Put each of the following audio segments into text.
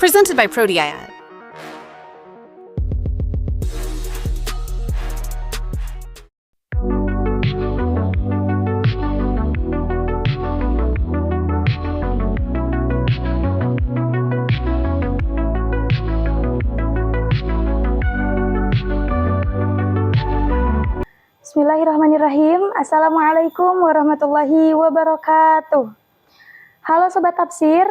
Presented by ProDIAD. Bismillahirrahmanirrahim. Assalamualaikum warahmatullahi wabarakatuh. Halo Sobat Tafsir,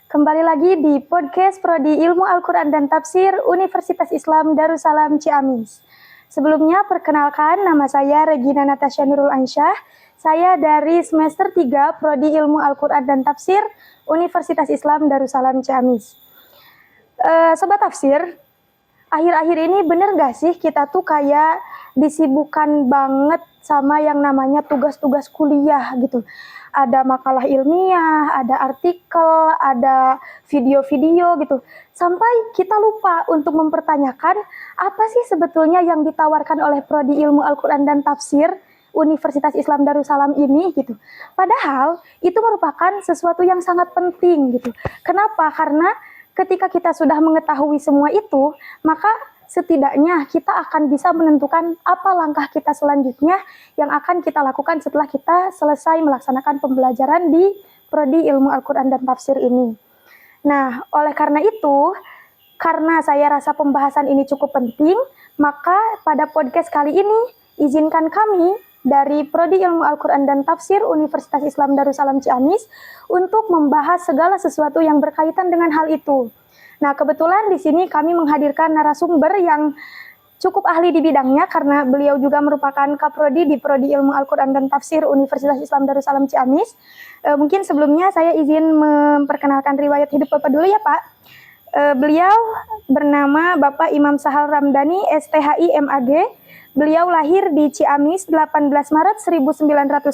kembali lagi di podcast Prodi Ilmu Al-Quran dan Tafsir Universitas Islam Darussalam Ciamis. Sebelumnya perkenalkan, nama saya Regina Natasha Nurul Ansyah. Saya dari semester 3 Prodi Ilmu Al-Quran dan Tafsir Universitas Islam Darussalam Ciamis. Sobat Tafsir, akhir-akhir ini bener gak sih kita tuh kayak disibukkan banget sama yang namanya tugas-tugas kuliah gitu. Ada makalah ilmiah, ada artikel, ada video-video gitu. Sampai kita lupa untuk mempertanyakan apa sih sebetulnya yang ditawarkan oleh Prodi Ilmu Al-Quran dan Tafsir Universitas Islam Darussalam ini gitu. Padahal itu merupakan sesuatu yang sangat penting gitu. Kenapa? Karena ketika kita sudah mengetahui semua itu, maka setidaknya kita akan bisa menentukan apa langkah kita selanjutnya yang akan kita lakukan setelah kita selesai melaksanakan pembelajaran di Prodi Ilmu Al-Quran dan Tafsir ini. Nah, oleh karena itu, karena saya rasa pembahasan ini cukup penting, maka pada podcast kali ini, izinkan kami dari Prodi Ilmu Al-Quran dan Tafsir Universitas Islam Darussalam Ciamis untuk membahas segala sesuatu yang berkaitan dengan hal itu. Nah, kebetulan di sini kami menghadirkan narasumber yang cukup ahli di bidangnya karena beliau juga merupakan Kaprodi di Prodi Ilmu Al-Quran dan Tafsir Universitas Islam Darussalam Ciamis. Mungkin sebelumnya saya izin memperkenalkan riwayat hidup Bapak dulu ya Pak. Beliau bernama Bapak Imam Sahal Ramdhani, STHI MAG. Beliau lahir di Ciamis 18 Maret 1991,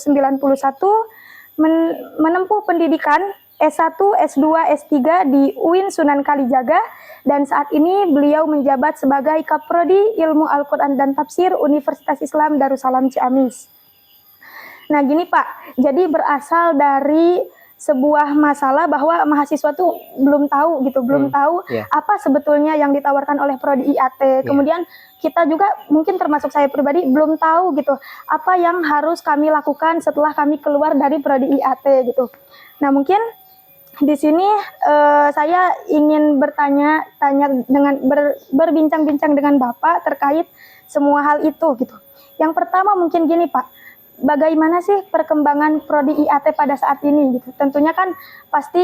menempuh pendidikan S1, S2, S3 di UIN Sunan Kalijaga, dan saat ini beliau menjabat sebagai Kaprodi Ilmu Al-Quran dan Tafsir Universitas Islam Darussalam Ciamis. Nah gini Pak, jadi berasal dari sebuah masalah bahwa mahasiswa tuh belum tahu gitu, belum tahu apa sebetulnya yang ditawarkan oleh Prodi IAT. Kemudian kita juga mungkin termasuk saya pribadi belum tahu gitu apa yang harus kami lakukan setelah kami keluar dari Prodi IAT gitu. Nah mungkin di sini saya ingin berbincang-bincang dengan Bapak terkait semua hal itu gitu. Yang pertama mungkin gini Pak, bagaimana sih perkembangan Prodi IAT pada saat ini gitu? Tentunya kan pasti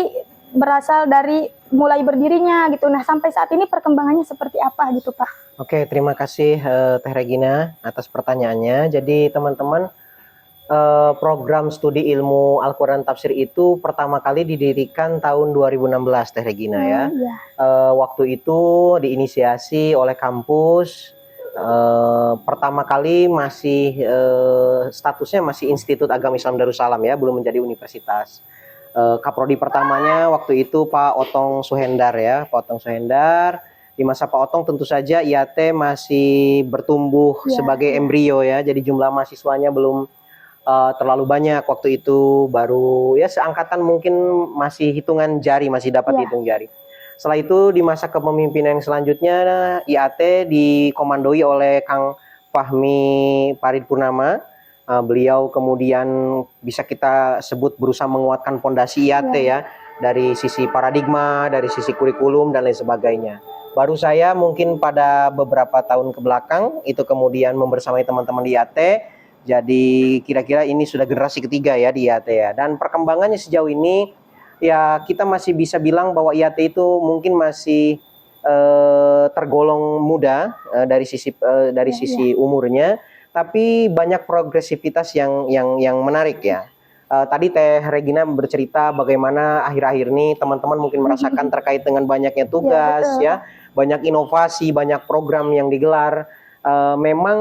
berasal dari mulai berdirinya gitu. Nah sampai saat ini perkembangannya seperti apa gitu Pak? Oke, terima kasih Teh Regina atas pertanyaannya. Jadi teman-teman, program studi ilmu Al-Quran Tafsir itu pertama kali didirikan tahun 2016 Teh Regina ya. Waktu itu diinisiasi oleh kampus. Pertama kali masih statusnya masih Institut Agama Islam Darussalam ya, belum menjadi universitas. Kaprodi pertamanya waktu itu Pak Otong Suhendar ya, Pak Otong Suhendar. Di masa Pak Otong tentu saja IAT masih bertumbuh sebagai embrio ya, jadi jumlah mahasiswanya belum terlalu banyak waktu itu, baru ya seangkatan mungkin masih hitungan jari, masih dapat hitung jari. Setelah itu di masa kepemimpinan yang selanjutnya IAT dikomandoi oleh Kang Fahmi Farid Purnama. Beliau kemudian bisa kita sebut berusaha menguatkan pondasi IAT ya, dari sisi paradigma, dari sisi kurikulum dan lain sebagainya. Baru saya mungkin pada beberapa tahun ke belakang itu kemudian membersamai teman-teman di IAT. Jadi kira-kira ini sudah generasi ketiga ya di IAT ya. Dan perkembangannya sejauh ini ya kita masih bisa bilang bahwa IAT itu mungkin masih tergolong muda dari sisi umurnya, tapi banyak progresivitas yang menarik ya. Tadi Teh Regina bercerita bagaimana akhir-akhir ini teman-teman mungkin merasakan terkait dengan banyaknya tugas ya, banyak inovasi, banyak program yang digelar. Memang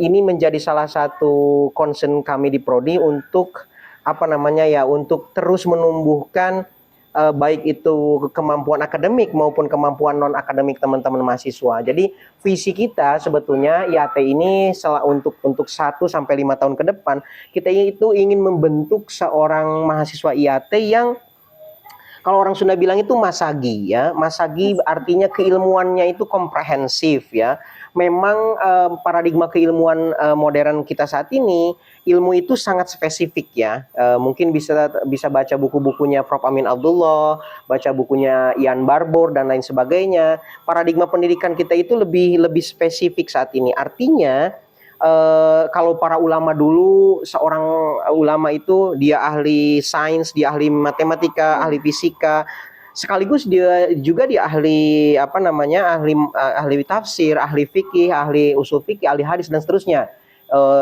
ini menjadi salah satu concern kami di Prodi untuk untuk terus menumbuhkan baik itu kemampuan akademik maupun kemampuan non akademik teman-teman mahasiswa. Jadi visi kita sebetulnya IAT ini untuk 1 sampai 5 tahun ke depan kita itu ingin membentuk seorang mahasiswa IAT yang Kalau orang Sunda bilang itu masagi ya. Masagi artinya keilmuannya itu komprehensif ya. Memang paradigma keilmuan modern kita saat ini, ilmu itu sangat spesifik ya. Mungkin bisa baca buku-bukunya Prof. Amin Abdullah, baca bukunya Ian Barbour dan lain sebagainya. Paradigma pendidikan kita itu lebih spesifik saat ini. Artinya kalau para ulama dulu, seorang ulama itu dia ahli sains, dia ahli matematika, ahli fisika, sekaligus dia ahli ahli tafsir, ahli fikih, ahli usul fikih, ahli hadis dan seterusnya.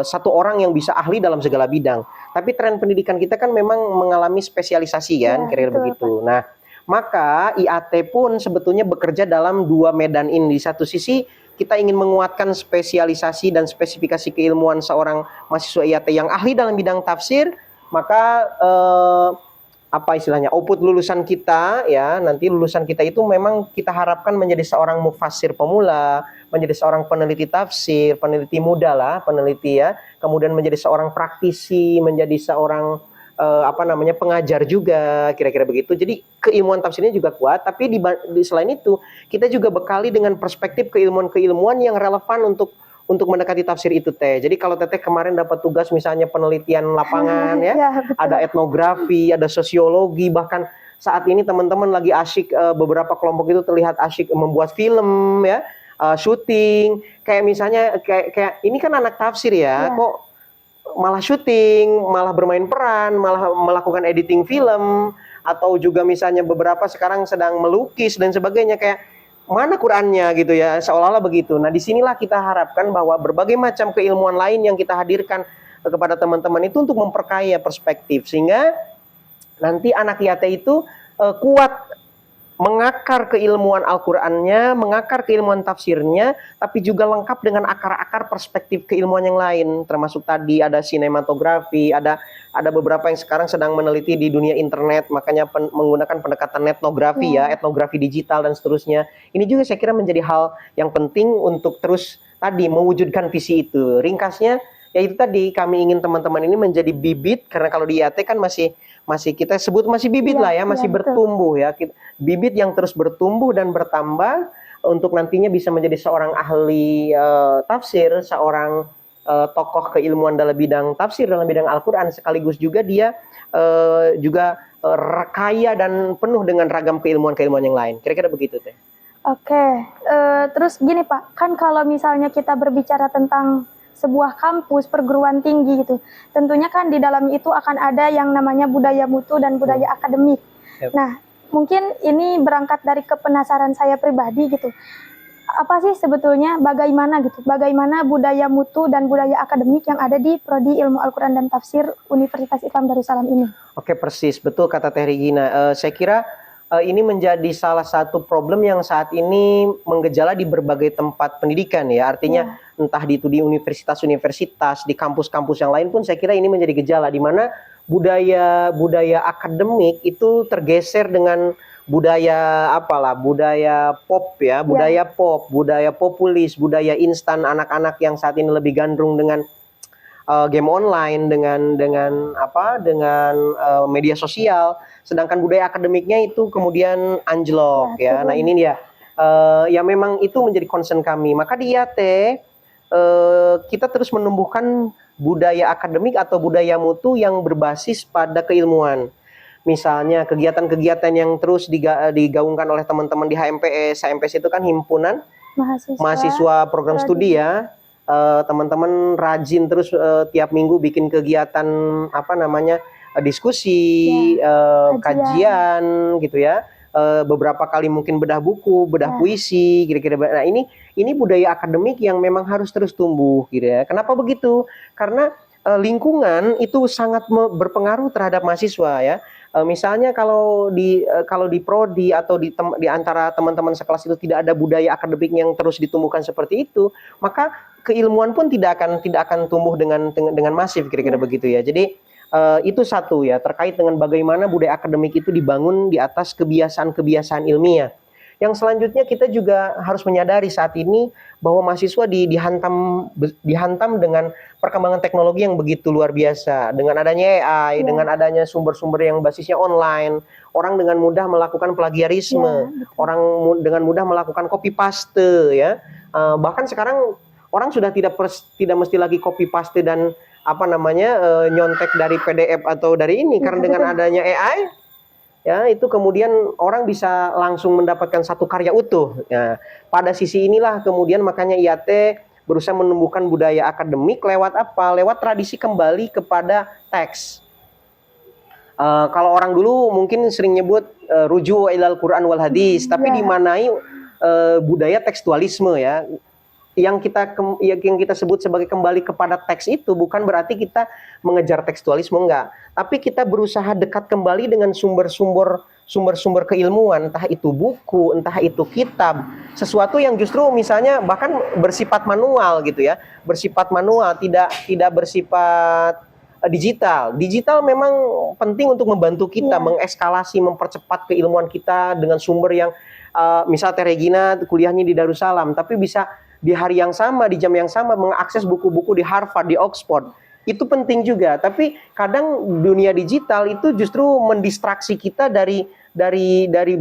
Satu orang yang bisa ahli dalam segala bidang. Tapi tren pendidikan kita kan memang mengalami spesialisasi kan, kira-kira begitu. Nah, maka IAT pun sebetulnya bekerja dalam dua medan ini. Di satu sisi kita ingin menguatkan spesialisasi dan spesifikasi keilmuan seorang mahasiswa IAT yang ahli dalam bidang tafsir, maka apa istilahnya, output lulusan kita ya, nanti lulusan kita itu memang kita harapkan menjadi seorang mufassir pemula, menjadi seorang peneliti tafsir, peneliti muda lah, peneliti ya, kemudian menjadi seorang praktisi, menjadi seorang pengajar juga, kira-kira begitu. Jadi keilmuan tafsirnya juga kuat, tapi selain itu kita juga bekali dengan perspektif keilmuan-keilmuan yang relevan untuk mendekati tafsir itu teh. Jadi kalau teteh kemarin dapat tugas misalnya penelitian lapangan ya, ada etnografi, ada sosiologi, bahkan saat ini teman-teman lagi asyik, beberapa kelompok itu terlihat asyik membuat film ya, syuting. Kayak misalnya kayak ini kan anak tafsir ya, kok malah syuting, malah bermain peran, malah melakukan editing film, atau juga misalnya beberapa sekarang sedang melukis dan sebagainya. Kayak mana Qurannya gitu ya, seolah-olah begitu. Nah, disinilah kita harapkan bahwa berbagai macam keilmuan lain yang kita hadirkan kepada teman-teman itu untuk memperkaya perspektif, sehingga nanti anak IAT itu kuat mengakar keilmuan Al-Qur'annya, mengakar keilmuan tafsirnya, tapi juga lengkap dengan akar-akar perspektif keilmuan yang lain, termasuk tadi ada sinematografi, ada beberapa yang sekarang sedang meneliti di dunia internet, makanya menggunakan pendekatan etnografi ya, etnografi digital dan seterusnya. Ini juga saya kira menjadi hal yang penting untuk terus tadi mewujudkan visi itu. Ringkasnya, ya itu tadi, kami ingin teman-teman ini menjadi bibit, karena kalau di IAT kan masih kita sebut masih bibit lah ya, masih bertumbuh ya, bibit yang terus bertumbuh dan bertambah untuk nantinya bisa menjadi seorang ahli tafsir, seorang tokoh keilmuan dalam bidang tafsir, dalam bidang Al-Quran, sekaligus juga dia juga kaya dan penuh dengan ragam keilmuan-keilmuan yang lain. Kira-kira begitu teh. Oke, terus gini Pak, kan kalau misalnya kita berbicara tentang sebuah kampus perguruan tinggi gitu, tentunya kan di dalam itu akan ada yang namanya budaya mutu dan budaya akademik. Nah, mungkin ini berangkat dari kepenasaran saya pribadi gitu. Apa sih sebetulnya bagaimana budaya mutu dan budaya akademik yang ada di Prodi Ilmu Al-Quran dan Tafsir Universitas Islam Darussalam ini? Oke, persis, betul kata Teh Regina. Saya kira ini menjadi salah satu problem yang saat ini menggejala di berbagai tempat pendidikan ya. Artinya entah di universitas-universitas, di kampus-kampus yang lain pun saya kira ini menjadi gejala, di mana budaya akademik itu tergeser dengan budaya budaya pop ya, budaya pop, budaya populis, budaya instan, anak-anak yang saat ini lebih gandrung dengan game online, dengan media sosial, sedangkan budaya akademiknya itu kemudian anjlok ya. Nah ini dia ya, memang itu menjadi concern kami. Maka di IAT kita terus menumbuhkan budaya akademik atau budaya mutu yang berbasis pada keilmuan. Misalnya kegiatan-kegiatan yang terus digaungkan oleh teman-teman di HMPS. HMPS itu kan himpunan mahasiswa program studi ya. Teman-teman rajin terus tiap minggu bikin kegiatan diskusi, kajian gitu ya. Beberapa kali mungkin bedah buku, bedah puisi, kira-kira. Nah ini budaya akademik yang memang harus terus tumbuh gitu ya. Kenapa begitu? Karena lingkungan itu sangat berpengaruh terhadap mahasiswa ya. Misalnya kalau di prodi atau di antara teman-teman sekelas itu tidak ada budaya akademik yang terus ditumbuhkan seperti itu, maka keilmuan pun tidak akan tumbuh dengan masif, kira-kira begitu ya. Jadi itu satu ya, terkait dengan bagaimana budaya akademik itu dibangun di atas kebiasaan-kebiasaan ilmiah. Yang selanjutnya kita juga harus menyadari saat ini bahwa mahasiswa dihantam dengan perkembangan teknologi yang begitu luar biasa. Dengan adanya AI, dengan adanya sumber-sumber yang basisnya online, orang dengan mudah melakukan plagiarisme, orang dengan mudah melakukan copy paste ya. Bahkan sekarang orang sudah tidak mesti lagi copy paste dan nyontek dari PDF atau dari ini, karena dengan adanya AI ya itu kemudian orang bisa langsung mendapatkan satu karya utuh. Ya, pada sisi inilah kemudian makanya IAT berusaha menumbuhkan budaya akademik lewat apa? Lewat tradisi kembali kepada teks. Kalau orang dulu mungkin sering nyebut rujuk ilal Quran wal hadis, tapi dimanai budaya tekstualisme ya. Yang kita sebut sebagai kembali kepada teks itu bukan berarti kita mengejar tekstualisme, enggak, tapi kita berusaha dekat kembali dengan sumber-sumber keilmuan, entah itu buku, entah itu kitab, sesuatu yang justru misalnya bahkan bersifat manual gitu ya, bersifat manual, tidak bersifat digital. Digital memang penting untuk membantu kita mengeskalasi, mempercepat keilmuan kita dengan sumber yang misal Teh Regina kuliahnya di Darussalam, tapi bisa di hari yang sama, di jam yang sama mengakses buku-buku di Harvard, di Oxford. Itu penting juga, tapi kadang dunia digital itu justru mendistraksi kita dari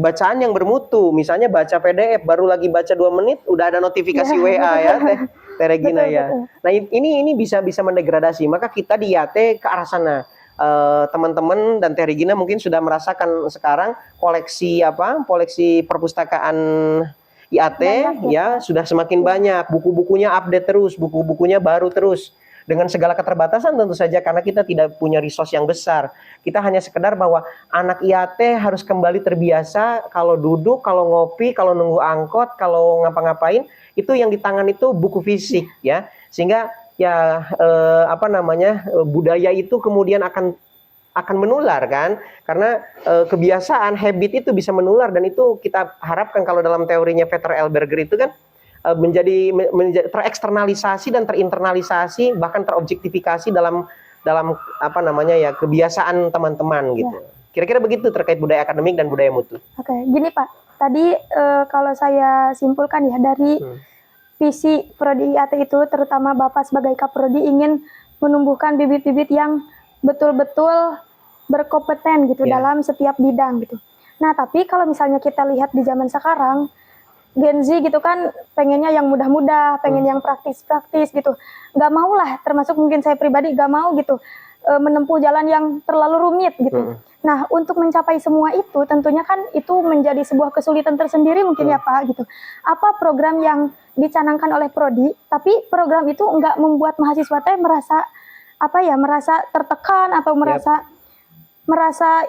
bacaan yang bermutu. Misalnya baca PDF, baru lagi baca 2 menit udah ada notifikasi WA ya, Teh Regina ya. Nah, ini bisa mendegradasi. Maka kita di IAT ke arah sana. Teman-teman dan Teh Regina mungkin sudah merasakan sekarang koleksi perpustakaan IAT ya sudah semakin banyak, buku-bukunya update terus, buku-bukunya baru terus. Dengan segala keterbatasan tentu saja karena kita tidak punya resource yang besar. Kita hanya sekedar bahwa anak IAT harus kembali terbiasa kalau duduk, kalau ngopi, kalau nunggu angkot, kalau ngapa-ngapain, itu yang di tangan itu buku fisik ya. Sehingga ya budaya itu kemudian akan menular kan, karena kebiasaan habit itu bisa menular, dan itu kita harapkan kalau dalam teorinya Peter Elberger itu kan menjadi tereksternalisasi dan terinternalisasi bahkan terobjektifikasi dalam kebiasaan teman-teman gitu. Kira-kira begitu terkait budaya akademik dan budaya mutu. Oke, gini Pak, tadi kalau saya simpulkan ya dari visi Prodi IAT itu, terutama Bapak sebagai Kaprodi ingin menumbuhkan bibit-bibit yang betul-betul berkompeten gitu dalam setiap bidang gitu. Nah, tapi kalau misalnya kita lihat di zaman sekarang, Gen Z gitu kan pengennya yang mudah-mudah, pengen yang praktis-praktis gitu. Nggak mau lah, termasuk mungkin saya pribadi nggak mau gitu menempuh jalan yang terlalu rumit gitu. Nah, untuk mencapai semua itu tentunya kan itu menjadi sebuah kesulitan tersendiri mungkin ya Pak gitu. Apa program yang dicanangkan oleh Prodi, tapi program itu nggak membuat mahasiswa teh merasa merasa tertekan atau merasa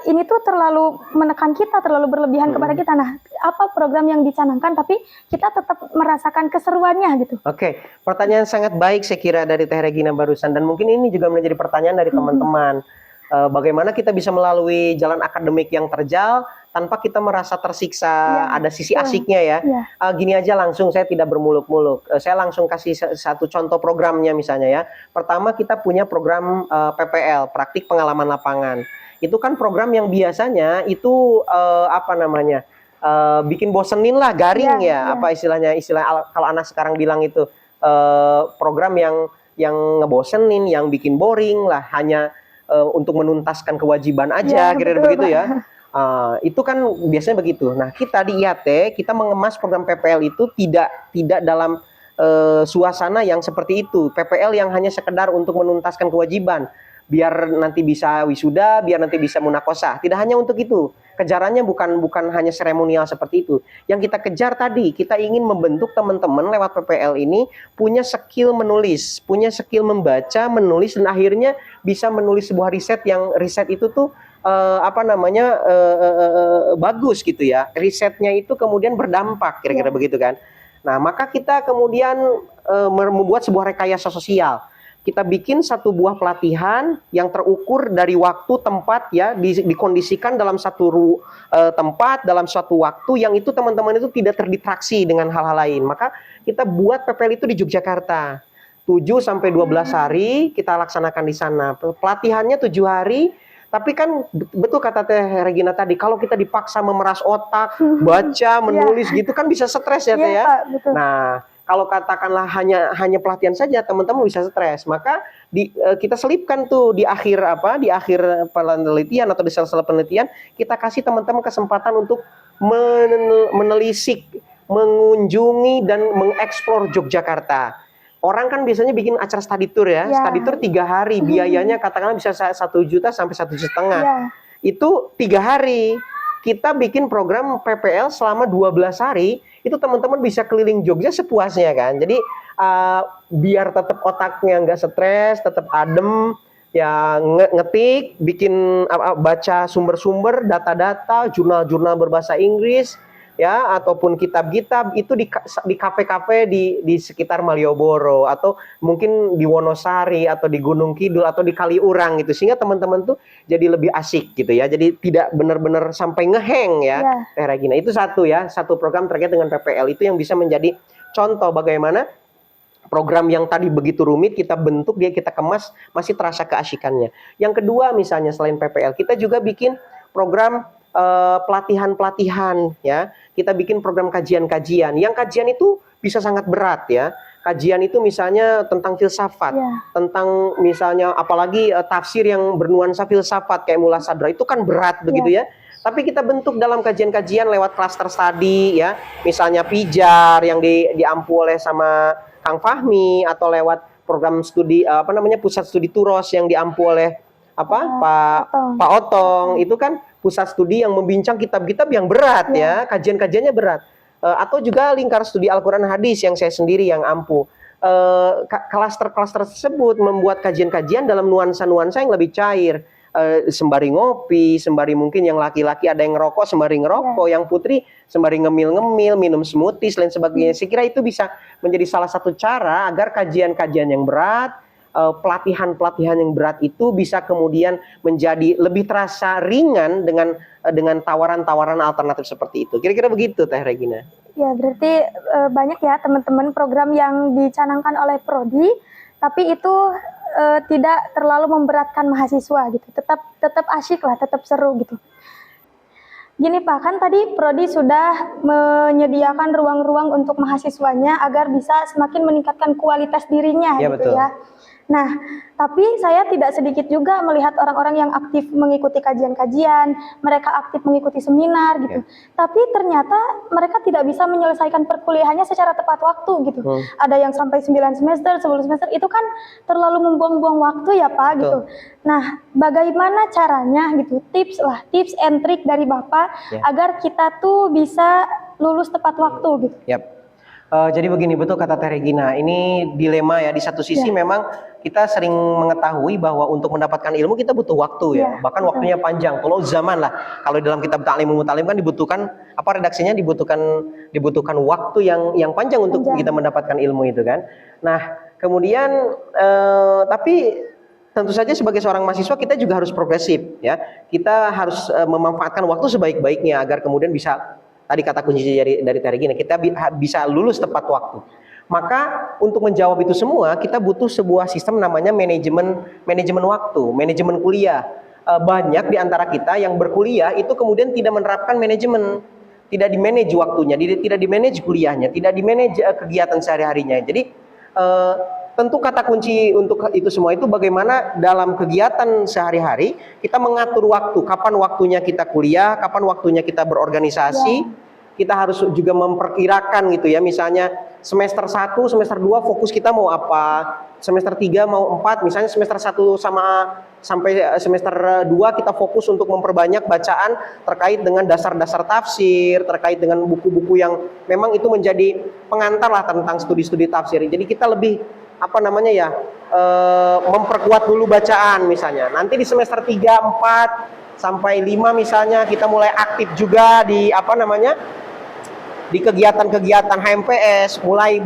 ini tuh terlalu menekan kita, terlalu berlebihan kepada kita. Nah, apa program yang dicanangkan tapi kita tetap merasakan keseruannya gitu. Oke, pertanyaan sangat baik saya kira dari Teh Regina barusan, dan mungkin ini juga menjadi pertanyaan dari teman-teman. Bagaimana kita bisa melalui jalan akademik yang terjal tanpa kita merasa tersiksa, ada sisi asiknya ya. Gini aja langsung, saya tidak bermuluk-muluk. Saya langsung kasih satu contoh programnya misalnya ya. Pertama kita punya program PPL, praktik pengalaman lapangan. Itu kan program yang biasanya itu bikin bosenin lah, garing apa istilah kalau anak sekarang bilang itu program yang ngebosenin, yang bikin boring lah, hanya untuk menuntaskan kewajiban aja, kira-kira begitu ya. Itu kan biasanya begitu. Nah, kita di IAT kita mengemas program PPL itu tidak dalam suasana yang seperti itu. PPL yang hanya sekedar untuk menuntaskan kewajiban, biar nanti bisa wisuda, biar nanti bisa munakosah. Tidak hanya untuk itu. Kejarannya bukan hanya seremonial seperti itu. Yang kita kejar tadi, kita ingin membentuk teman-teman lewat PPL ini punya skill menulis, punya skill membaca, menulis, dan akhirnya bisa menulis sebuah riset yang riset itu tuh bagus gitu ya. Risetnya itu kemudian berdampak, kira-kira begitu kan. Nah, maka kita kemudian membuat sebuah rekayasa sosial. Kita bikin satu buah pelatihan yang terukur dari waktu, tempat ya, dikondisikan dalam satu tempat, dalam suatu waktu yang itu teman-teman itu tidak terdistraksi dengan hal-hal lain. Maka kita buat PPL itu di Yogyakarta. 7 sampai 12 hari kita laksanakan di sana. Pelatihannya 7 hari, Tapi kan betul kata Teh Regina tadi, kalau kita dipaksa memeras otak, baca, menulis gitu kan bisa stres ya Teh Iya, ya. Pak, betul. Nah, kalau katakanlah hanya pelatihan saja, teman-teman bisa stres. Maka kita selipkan tuh di akhir penelitian atau di sela-sela penelitian, kita kasih teman-teman kesempatan untuk menelisik, mengunjungi dan mengeksplor Yogyakarta. Orang kan biasanya bikin acara study tour ya, Ya. study tour 3 hari, biayanya katakanlah bisa 1 juta sampai 1,5 juta. Ya. Itu 3 hari. Kita bikin program PPL selama 12 hari, itu teman-teman bisa keliling Jogja sepuasnya kan. Jadi biar tetap otaknya nggak stres, tetap adem, ya ngetik, bikin baca sumber-sumber, data-data, jurnal-jurnal berbahasa Inggris, ya, ataupun kitab-kitab itu di kafe-kafe di sekitar Malioboro, atau mungkin di Wonosari atau di Gunung Kidul atau di Kaliurang gitu, sehingga teman-teman tuh jadi lebih asik gitu ya, jadi tidak benar-benar sampai ngeheng ya. Teh Regina, itu satu program terkait dengan PPL itu yang bisa menjadi contoh bagaimana program yang tadi begitu rumit kita bentuk, kita kemas, masih terasa keasikannya. Yang kedua, misalnya selain PPL, kita juga bikin program pelatihan-pelatihan ya. Kita bikin program kajian-kajian. Yang kajian itu bisa sangat berat ya. Kajian itu misalnya tentang filsafat, tentang misalnya apalagi tafsir yang bernuansa filsafat kayak Mullah Sadra, itu kan berat begitu ya. Tapi kita bentuk dalam kajian-kajian lewat cluster study ya. Misalnya Pijar yang diampu oleh sama Kang Fahmi, atau lewat program studi pusat studi Turos yang diampu oleh Pak Otong. Itu kan pusat studi yang membincang kitab-kitab yang berat ya, kajian-kajiannya berat. Atau juga lingkar studi Al-Quran Hadis yang saya sendiri yang ampu. Klaster-klaster tersebut membuat kajian-kajian dalam nuansa-nuansa yang lebih cair. Sembari ngopi, sembari mungkin yang laki-laki ada yang ngerokok, sembari ngerokok, yang putri sembari ngemil-ngemil, minum smoothie, lain sebagainya. Saya kira itu bisa menjadi salah satu cara agar kajian-kajian yang berat, pelatihan-pelatihan yang berat itu bisa kemudian menjadi lebih terasa ringan dengan tawaran-tawaran alternatif seperti itu. Kira-kira begitu, Teh Regina. Ya, berarti banyak ya teman-teman program yang dicanangkan oleh Prodi, tapi itu tidak terlalu memberatkan mahasiswa gitu. Tetap asyik lah, tetap seru gitu. Gini Pak, kan tadi Prodi sudah menyediakan ruang-ruang untuk mahasiswanya agar bisa semakin meningkatkan kualitas dirinya ya, gitu betul. ya. Nah, tapi saya tidak sedikit juga melihat orang-orang yang aktif mengikuti kajian-kajian, mereka aktif mengikuti seminar gitu. Tapi ternyata mereka tidak bisa menyelesaikan perkuliahannya secara tepat waktu gitu. Ada yang sampai 9 semester, 10 semester, itu kan terlalu membuang-buang waktu ya Pak gitu. Nah, bagaimana caranya gitu, tips and trik dari Bapak agar kita tuh bisa lulus tepat waktu gitu. Jadi begini, betul kata Teh Regina, ini dilema ya. Di satu sisi memang kita sering mengetahui bahwa untuk mendapatkan ilmu kita butuh waktu ya, bahkan waktunya panjang. Kalau zaman lah, kalau dalam kitab Ta'limul Muta'allim kan dibutuhkan redaksinya dibutuhkan waktu yang panjang untuk kita mendapatkan ilmu itu kan. Nah, kemudian tapi tentu saja sebagai seorang mahasiswa kita juga harus progresif ya. Kita harus memanfaatkan waktu sebaik-baiknya agar kemudian bisa, tadi kata kunci dari Teh Regina, kita bisa lulus tepat waktu. Maka untuk menjawab itu semua kita butuh sebuah sistem namanya manajemen waktu, manajemen kuliah. Banyak di antara kita yang berkuliah itu kemudian tidak menerapkan manajemen, tidak di-manage waktunya, tidak di-manage kuliahnya, tidak di-manage kegiatan sehari-harinya. Jadi tentu kata kunci untuk itu semua itu bagaimana dalam kegiatan sehari-hari kita mengatur waktu, kapan waktunya kita kuliah, kapan waktunya kita berorganisasi. Kita harus juga memperkirakan gitu ya, misalnya semester 1, semester 2 fokus kita mau apa, semester 3 mau 4, misalnya semester 1 sampai semester 2 kita fokus untuk memperbanyak bacaan terkait dengan dasar-dasar tafsir, terkait dengan buku-buku yang memang itu menjadi pengantar lah tentang studi-studi tafsir. Jadi kita lebih memperkuat dulu bacaan misalnya. Nanti di semester 3, 4 sampai 5 misalnya kita mulai aktif juga di di kegiatan-kegiatan HMPS mulai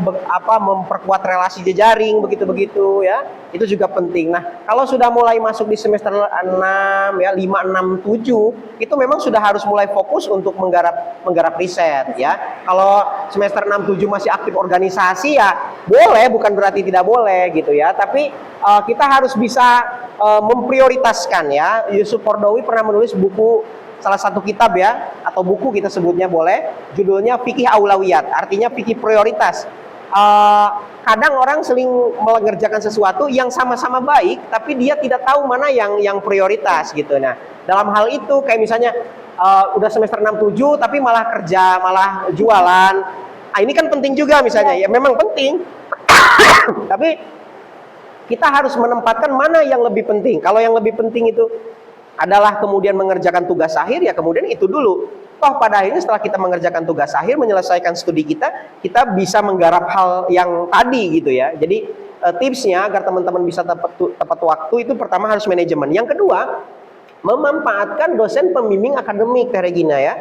memperkuat relasi jejaring begitu-begitu ya. Itu juga penting. Nah, kalau sudah mulai masuk di semester 6 ya 5, 6, 7 itu memang sudah harus mulai fokus untuk menggarap riset ya. Kalau semester 6, 7 masih aktif organisasi ya boleh, bukan berarti tidak boleh gitu ya. Tapi kita harus bisa memprioritaskan ya. Yusuf Kordowi pernah menulis buku, salah satu kitab ya, atau buku kita sebutnya boleh, judulnya Fikih Aulawiyat, artinya fikih prioritas. Kadang orang seling mengerjakan sesuatu yang sama-sama baik, tapi dia tidak tahu mana yang prioritas gitu. Nah, dalam hal itu kayak misalnya udah semester 6, 7 tapi malah kerja, malah jualan. Ini kan penting juga misalnya, ya memang penting. Tapi kita harus menempatkan mana yang lebih penting. Kalau yang lebih penting itu adalah kemudian mengerjakan tugas akhir, ya kemudian itu dulu. Toh pada akhirnya setelah kita mengerjakan tugas akhir, menyelesaikan studi kita bisa menggarap hal yang tadi gitu ya. Jadi tipsnya agar teman-teman bisa tepat waktu itu pertama harus manajemen. Yang kedua, memanfaatkan dosen pembimbing akademik, Teh Regina ya.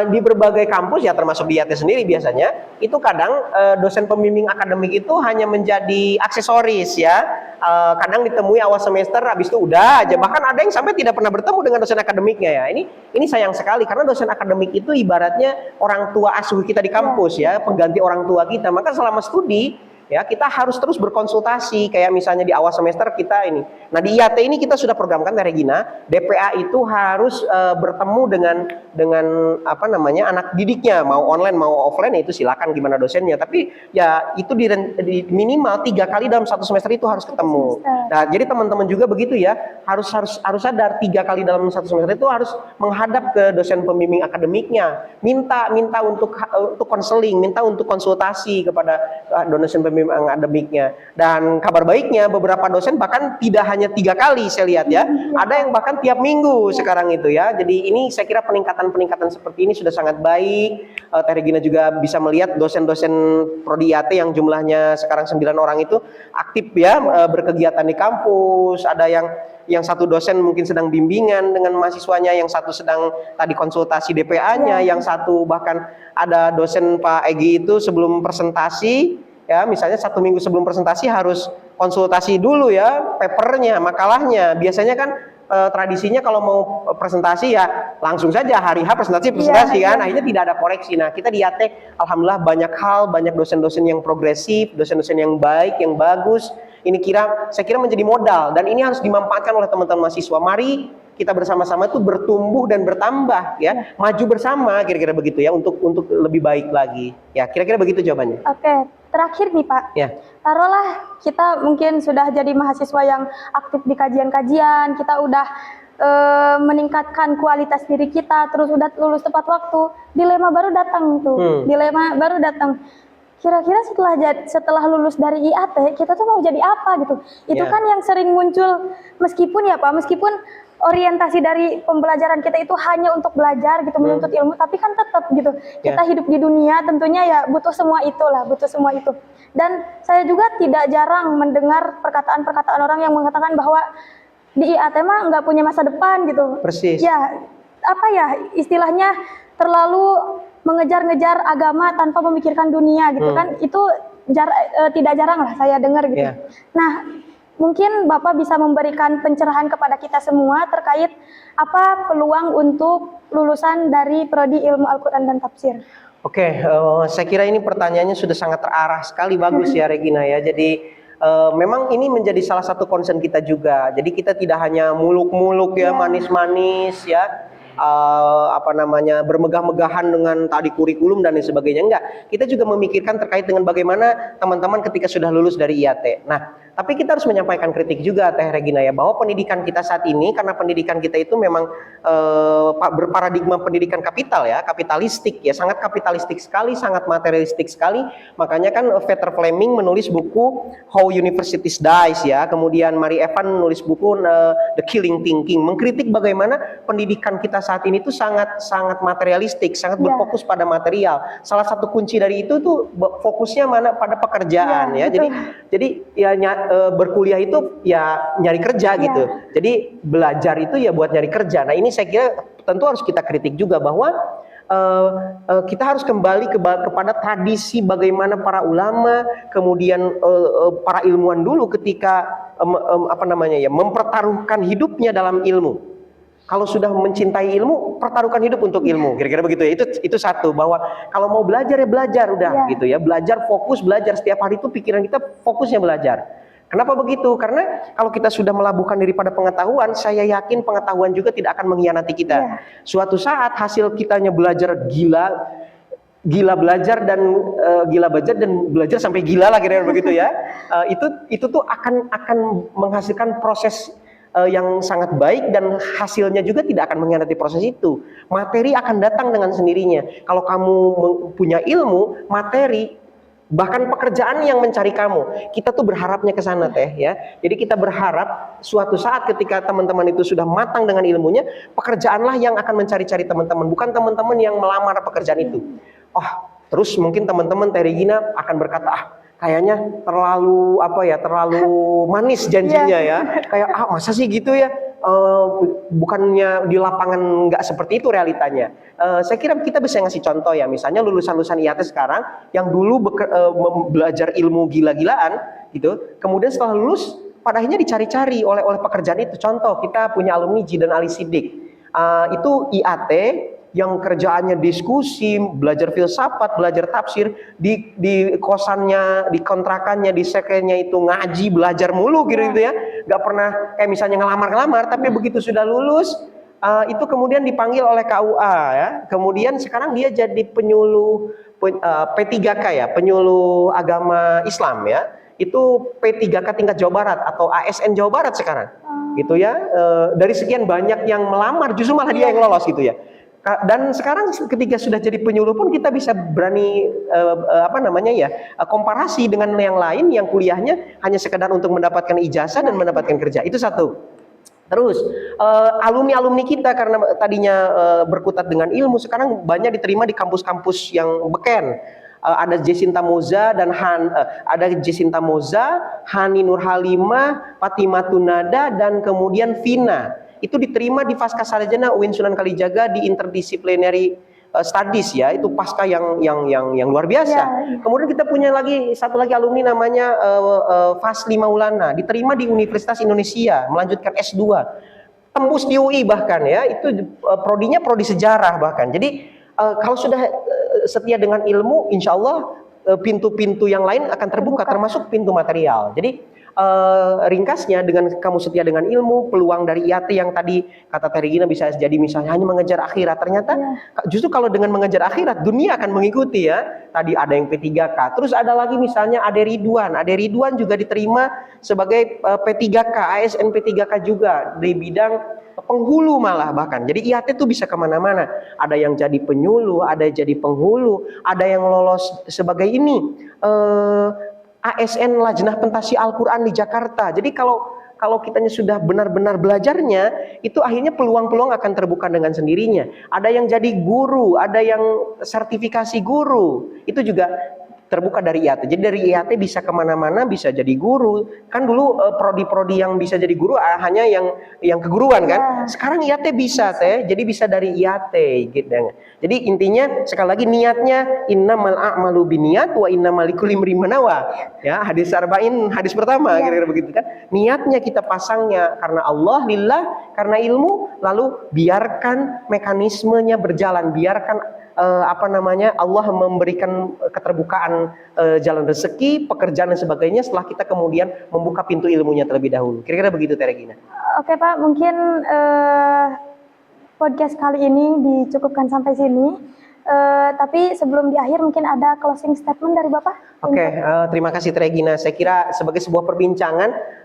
Di berbagai kampus ya termasuk di IAT sendiri biasanya itu kadang dosen pembimbing akademik itu hanya menjadi aksesoris ya, kadang ditemui awal semester habis itu udah aja, bahkan ada yang sampai tidak pernah bertemu dengan dosen akademiknya ya. Ini sayang sekali karena dosen akademik itu ibaratnya orang tua asuh kita di kampus ya, pengganti orang tua kita. Maka selama studi ya kita harus terus berkonsultasi, kayak misalnya di awal semester kita ini. Nah di IAT ini kita sudah programkan, Teh Regina, DPA itu harus bertemu dengan anak didiknya, mau online mau offline ya itu silakan gimana dosennya. Tapi ya itu di minimal 3 kali dalam satu semester itu harus ketemu. Nah jadi teman-teman juga begitu ya, harus sadar 3 kali dalam satu semester itu harus menghadap ke dosen pembimbing akademiknya, minta untuk konseling, minta untuk konsultasi kepada dosen pembimbing akademiknya. Dan kabar baiknya beberapa dosen bahkan tidak hanya 3 kali saya lihat ya, ada yang bahkan tiap minggu sekarang itu ya. Jadi ini saya kira peningkatan seperti ini sudah sangat baik. Teh Regina juga bisa melihat dosen-dosen prodi IAT yang jumlahnya sekarang 9 orang itu aktif ya, berkegiatan di kampus. Ada yang satu dosen mungkin sedang bimbingan dengan mahasiswanya, yang satu sedang tadi konsultasi DPA-nya, yang satu bahkan ada dosen Pak Egi itu sebelum presentasi ya, misalnya 1 minggu sebelum presentasi harus konsultasi dulu ya, papernya, makalahnya. Biasanya kan tradisinya kalau mau presentasi ya langsung saja hari H presentasi kan, akhirnya tidak ada koreksi. Nah kita di IAT alhamdulillah banyak hal, banyak dosen-dosen yang progresif, dosen-dosen yang baik, yang bagus. Ini saya kira menjadi modal, dan ini harus dimanfaatkan oleh teman-teman mahasiswa. Mari kita bersama-sama itu bertumbuh dan bertambah ya, maju bersama, kira-kira begitu ya, untuk lebih baik lagi ya, kira-kira begitu jawabannya. Oke, terakhir nih Pak ya. Taruhlah kita mungkin sudah jadi mahasiswa yang aktif di kajian-kajian, kita udah meningkatkan kualitas diri kita, terus udah lulus tepat waktu, dilema baru datang tuh. Dilema baru datang, kira-kira setelah lulus dari IAT kita tuh mau jadi apa gitu. Itu kan yang sering muncul, meskipun ya Pak, meskipun orientasi dari pembelajaran kita itu hanya untuk belajar gitu, menuntut ilmu, tapi kan tetap gitu kita hidup di dunia, tentunya ya butuh semua itu. Dan saya juga tidak jarang mendengar perkataan-perkataan orang yang mengatakan bahwa di IAT mah nggak punya masa depan gitu. Persis. Ya, apa ya istilahnya, terlalu mengejar-ngejar agama tanpa memikirkan dunia gitu kan. Itu tidak jarang lah saya dengar gitu. Nah, mungkin Bapak bisa memberikan pencerahan kepada kita semua terkait apa peluang untuk lulusan dari Prodi Ilmu Al-Quran dan Tafsir. Oke, saya kira ini pertanyaannya sudah sangat terarah sekali, bagus ya Regina ya. Jadi memang ini menjadi salah satu concern kita juga. Jadi kita tidak hanya muluk-muluk ya, manis-manis ya, bermegah-megahan dengan tadi kurikulum dan lain sebagainya. Enggak, kita juga memikirkan terkait dengan bagaimana teman-teman ketika sudah lulus dari IAT. Nah, tapi kita harus menyampaikan kritik juga, Teh Regina ya, bahwa pendidikan kita saat ini, karena pendidikan kita itu memang berparadigma pendidikan kapital ya, kapitalistik ya, sangat kapitalistik sekali, sangat materialistik sekali. Makanya kan Walter Fleming menulis buku How Universities Dies ya, kemudian Mary Evan menulis buku The Killing Thinking, mengkritik bagaimana pendidikan kita saat ini tuh sangat materialistik, sangat berfokus pada material. Salah satu kunci dari itu tuh fokusnya mana pada pekerjaan ya. Jadi ya berkuliah itu ya nyari kerja gitu. Jadi belajar itu ya buat nyari kerja. Nah ini saya kira tentu harus kita kritik juga, bahwa kita harus kembali kepada tradisi bagaimana para ulama, kemudian para ilmuwan dulu ketika mempertaruhkan hidupnya dalam ilmu. Kalau sudah mencintai ilmu, pertaruhkan hidup untuk ilmu, kira-kira begitu ya. Itu satu, bahwa kalau mau belajar ya belajar udah gitu ya. Belajar, fokus belajar, setiap hari itu pikiran kita fokusnya belajar. Kenapa begitu? Karena kalau kita sudah melabuhkan diri pada pengetahuan, saya yakin pengetahuan juga tidak akan mengkhianati kita. Suatu saat hasil kitanya belajar gila belajar dan belajar sampai gila lah, kira-kira begitu ya. Itu tuh akan menghasilkan proses yang sangat baik, dan hasilnya juga tidak akan mengkhianati proses itu. Materi akan datang dengan sendirinya. Kalau kamu punya ilmu, materi, bahkan pekerjaan yang mencari kamu. Kita tuh berharapnya ke sana teh ya. Jadi kita berharap suatu saat ketika teman-teman itu sudah matang dengan ilmunya, pekerjaanlah yang akan mencari-cari teman-teman, bukan teman-teman yang melamar pekerjaan itu. Terus mungkin teman-teman Teh Regina akan berkata, kayaknya terlalu manis janjinya ya. Kayak masa sih gitu ya? Bukannya di lapangan nggak seperti itu realitanya. Saya kira kita bisa ngasih contoh ya, misalnya lulusan-lulusan IAT sekarang yang dulu belajar ilmu gila-gilaan gitu, kemudian setelah lulus pada akhirnya dicari-cari oleh pekerjaan itu. Contoh, kita punya alumni Jidan Ali Siddiq, itu IAT yang kerjaannya diskusi, belajar filsafat, belajar tafsir, di kosannya, di kontrakannya, di sekelnya itu ngaji, belajar mulu gitu ya. Gak pernah kayak misalnya ngelamar-ngelamar, tapi begitu sudah lulus, itu kemudian dipanggil oleh KUA ya. Kemudian sekarang dia jadi penyuluh P3K ya, penyuluh agama Islam ya. Itu P3K tingkat Jawa Barat atau ASN Jawa Barat sekarang. Gitu ya. Dari sekian banyak yang melamar, justru malah dia yang lolos gitu ya. Dan sekarang ketika sudah jadi penyuluh pun kita bisa berani komparasi dengan yang lain yang kuliahnya hanya sekedar untuk mendapatkan ijazah dan mendapatkan kerja. Itu satu. Terus alumni kita karena tadinya berkutat dengan ilmu, sekarang banyak diterima di kampus-kampus yang beken. Ada Jesinta Moza dan Hani Nurhalimah, Fatimah Tunada, dan kemudian Vina. Itu diterima di Pasca Sarjana UIN Sunan Kalijaga di Interdisciplinary Studies ya. Itu pasca yang luar biasa. Kemudian kita punya satu lagi alumni namanya Fasli Maulana, diterima di Universitas Indonesia melanjutkan S2, tembus di UI bahkan ya. Itu prodinya prodi sejarah bahkan. Jadi kalau sudah setia dengan ilmu, insya Allah pintu-pintu yang lain akan terbuka, termasuk pintu material. Jadi ringkasnya, dengan kamu setia dengan ilmu, peluang dari IAT yang tadi kata Teh Regina bisa jadi misalnya hanya mengejar akhirat, ternyata justru kalau dengan mengejar akhirat dunia akan mengikuti ya. Tadi ada yang P3K, terus ada lagi misalnya Ade Ridwan juga diterima sebagai P3K, ASN P3K juga di bidang penghulu malah bahkan. Jadi IAT itu bisa kemana-mana. Ada yang jadi penyuluh, ada yang jadi penghulu, ada yang lolos sebagai ASN Lajnah Pentasi Al-Quran di Jakarta. Jadi kalau kitanya sudah benar-benar belajarnya, itu akhirnya peluang-peluang akan terbuka dengan sendirinya. Ada yang jadi guru, ada yang sertifikasi guru, itu juga terbuka dari IAT. Jadi dari IAT bisa kemana-mana, bisa jadi guru. Kan dulu prodi-prodi yang bisa jadi guru hanya yang keguruan kan. Sekarang IAT bisa teh, jadi bisa dari IAT gitu. Jadi intinya sekali lagi niatnya, innamal a'malu binniyat wa innamal likulli imrin ma nawa. Ya, hadis arba'in, hadis pertama kira-kira begitu kan. Niatnya kita pasangnya karena Allah, lillah, karena ilmu, lalu biarkan mekanismenya berjalan, biarkan Allah memberikan keterbukaan jalan rezeki, pekerjaan dan sebagainya setelah kita kemudian membuka pintu ilmunya terlebih dahulu. Kira-kira begitu Teh Regina. Oke Pak, mungkin podcast kali ini dicukupkan sampai sini. Tapi sebelum di akhir mungkin ada closing statement dari Bapak. Oke, terima kasih Teh Regina. Saya kira sebagai sebuah perbincangan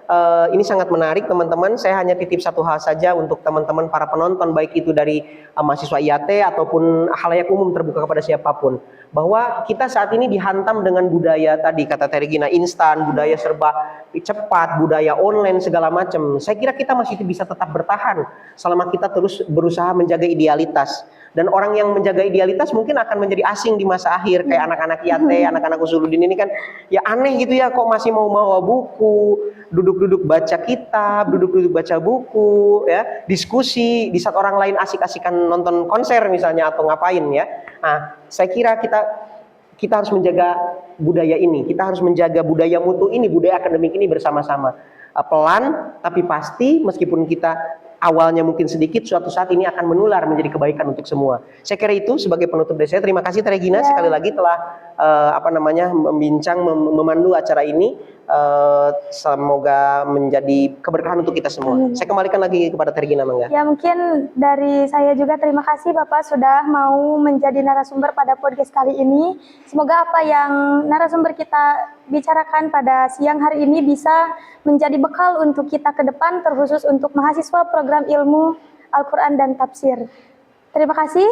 ini sangat menarik teman-teman. Saya hanya titip satu hal saja untuk teman-teman para penonton, baik itu dari mahasiswa IAT ataupun khalayak umum, terbuka kepada siapapun, bahwa kita saat ini dihantam dengan budaya tadi kata Teh Regina, instan, budaya serba cepat, budaya online segala macam. Saya kira kita masih bisa tetap bertahan selama kita terus berusaha menjaga idealitas. Dan orang yang menjaga idealitas mungkin akan menjadi asing di masa akhir, kayak anak-anak IAT, anak-anak Usuluddin ini kan ya aneh gitu ya, kok masih mau bawa buku, duduk-duduk baca kitab, duduk-duduk baca buku, ya, diskusi di saat orang lain asik-asikan nonton konser misalnya atau ngapain ya. Nah, saya kira kita harus menjaga budaya ini, kita harus menjaga budaya mutu ini, budaya akademik ini bersama-sama. Pelan tapi pasti, meskipun kita awalnya mungkin sedikit, suatu saat ini akan menular menjadi kebaikan untuk semua. Saya kira itu sebagai penutup dari saya. Terima kasih Teh Regina sekali lagi telah membincang, memandu acara ini. Semoga menjadi keberkahan untuk kita semua. Saya kembalikan lagi kepada Teh Regina, Mangga. Ya, mungkin dari saya juga terima kasih Bapak sudah mau menjadi narasumber pada podcast kali ini. Semoga apa yang narasumber kita bicarakan pada siang hari ini bisa menjadi bekal untuk kita ke depan, terkhusus untuk mahasiswa program ilmu Al-Quran dan Tafsir. Terima kasih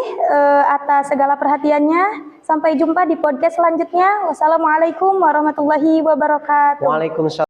atas segala perhatiannya. Sampai jumpa di podcast selanjutnya. Wassalamualaikum warahmatullahi wabarakatuh. Waalaikumsalam.